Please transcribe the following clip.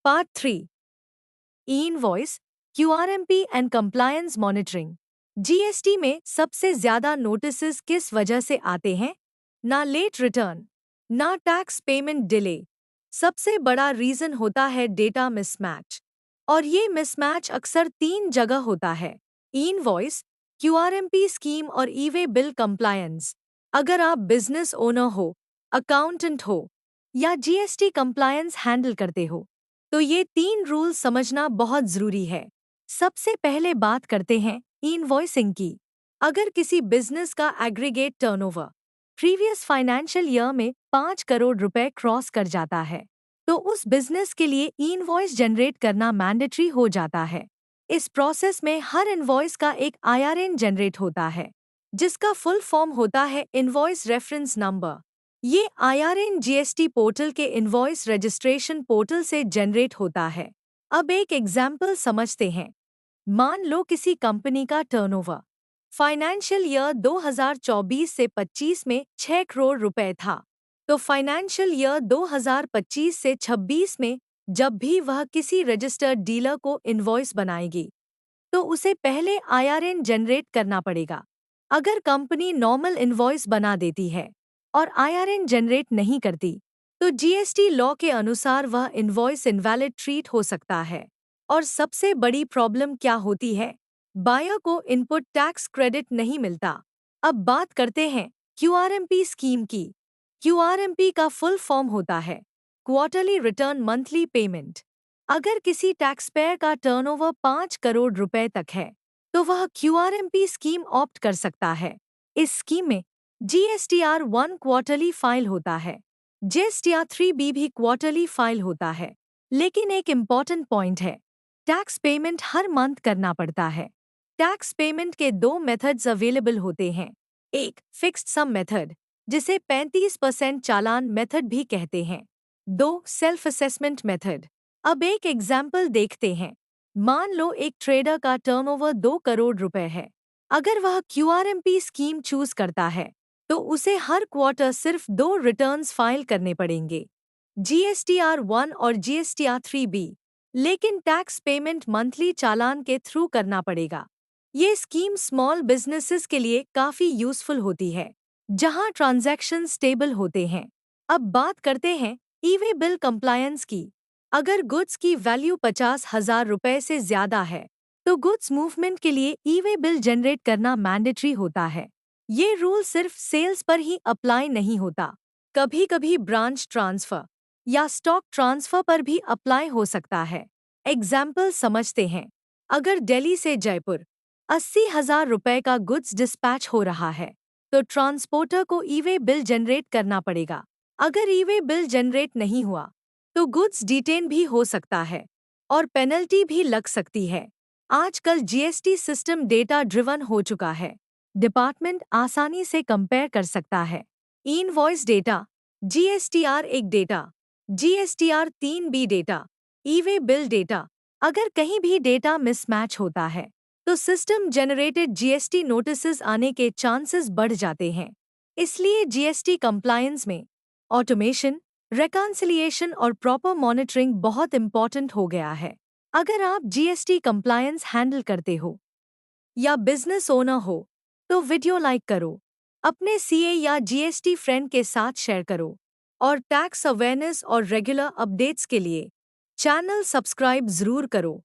Part 3 e invoice, QRMP and compliance monitoring. GST में सबसे ज्यादा नोटिसेस किस वजह से आते हैं? ना लेट रिटर्न, ना टैक्स पेमेंट डिले। सबसे बड़ा रीजन होता है डेटा मिसमैच। और ये मिसमैच अक्सर 3 जगह होता है: ई-इनवॉइस, क्यूआरएमपी स्कीम और ई-वे बिल कंप्लायंस। अगर आप बिजनेस ओनर हो, अकाउंटेंट हो या जीएसटी कंप्लायंस हैंडल करते हो, तो ये 3 रूल समझना बहुत जरूरी है। सबसे पहले बात करते हैं इनवॉइसिंग की। अगर किसी बिजनेस का aggregate turnover previous financial year में 5 करोड़ रुपए क्रॉस कर जाता है, तो उस बिजनेस के लिए इनवॉइस जनरेट करना मैंडेटरी हो जाता है। इस प्रोसेस में हर इनवॉइस का एक आईआरएन जनरेट होता है, जिसका फुल फॉर्म होता है इनवॉइस रेफरेंस नंबर। ये आईआरएन जीएसटी पोर्टल के इनवॉइस रजिस्ट्रेशन पोर्टल से जनरेट होता है। अब एक एग्जाम्पल समझते हैं। मान लो किसी कंपनी का टर्नओवर फाइनेंशियल ईयर 2024 से 25 में 6 करोड़ रुपए था, तो फाइनेंशियल ईयर 2025 से 26 में जब भी वह किसी रजिस्टर्ड डीलर को इनवॉइस बनाएगी, तो उसे पहले आईआरएन जनरेट करना पड़ेगा। अगर कंपनी नॉर्मल इनवॉइस बना देती है और आईआरएन जनरेट नहीं करती, तो जीएसटी लॉ के अनुसार वह इनवॉइस इनवैलिड ट्रीट हो सकता है। और सबसे बड़ी प्रॉब्लम क्या होती है? बायर को इनपुट टैक्स क्रेडिट नहीं मिलता। अब बात करते हैं क्यूआरएमपी स्कीम की। क्यूआरएमपी का फुल फॉर्म होता है क्वार्टरली रिटर्न मंथली पेमेंट। अगर किसी टैक्सपेयर का टर्नओवर 5 करोड़ रुपए तक है, तो वह क्यूआरएमपी स्कीम ऑप्ट कर सकता है। इस स्कीम में जीएसटीआर 1 क्वार्टरली फाइल होता है, जीएसटीआर 3B भी क्वार्टरली फाइल होता है। लेकिन एक इम्पॉर्टेंट पॉइंट है, टैक्स पेमेंट हर मंथ करना पड़ता है। टैक्स पेमेंट के 2 मेथड्स अवेलेबल होते हैं। एक फिक्स्ड सम मेथड, जिसे 35% चालान मेथड भी कहते हैं। 2 सेल्फ असेसमेंट मेथड। अब एक एग्जाम्पल देखते हैं। मान लो एक ट्रेडर का टर्नओवर 2 करोड़ रुपए है। अगर वह क्यूआरएमपी स्कीम चूज करता है, तो उसे हर क्वार्टर सिर्फ 2 रिटर्न्स फाइल करने पड़ेंगे, जीएसटीआर 1 और जीएसटीआर 3B। लेकिन टैक्स पेमेंट मंथली चालान के थ्रू करना पड़ेगा। ये स्कीम स्मॉल बिजनेसेस के लिए काफी यूजफुल होती है, जहां ट्रांजैक्शन स्टेबल होते हैं। अब बात करते हैं ई-वे बिल कंप्लायंस की। अगर गुड्स की वैल्यू 50,000 रुपए से ज्यादा है, तो गुड्स मूवमेंट के लिए ई-वे बिल जनरेट करना मैंडेटरी होता है। ये रूल सिर्फ सेल्स पर ही अप्लाई नहीं होता, कभी कभी ब्रांच ट्रांसफर या स्टॉक ट्रांसफर पर भी अप्लाई हो सकता है। एग्जाम्पल समझते हैं। अगर दिल्ली से जयपुर 80,000 रुपए का गुड्स डिस्पैच हो रहा है, तो ट्रांसपोर्टर को ई-वे बिल जनरेट करना पड़ेगा। अगर ई-वे बिल जनरेट नहीं हुआ, तो गुड्स डिटेन भी हो सकता है और पेनल्टी भी लग सकती है। आजकल जीएसटी सिस्टम डेटा ड्रिवन हो चुका है। डिपार्टमेंट आसानी से कंपेयर कर सकता है। Invoice data, GSTR 1 data, GSTR 3B data, e-way bill data. अगर कहीं भी डेटा मिसमैच होता है, तो सिस्टम जनरेटेड जीएसटी नोटिसेस आने के चांसेस बढ़ जाते हैं। इसलिए जीएसटी कंप्लायंस में ऑटोमेशन, रेकन्सिलिएशन और प्रॉपर मॉनिटरिंग बहुत इंपॉर्टेंट हो गया है। अगर आप जीएसटी कंप्लायंस हैंडल करते हो या बिजनेस ओनर हो, तो वीडियो लाइक करो, अपने सीए या जीएसटी फ्रेंड के साथ शेयर करो और टैक्स अवेयरनेस और रेगुलर अपडेट्स के लिए चैनल सब्सक्राइब जरूर करो।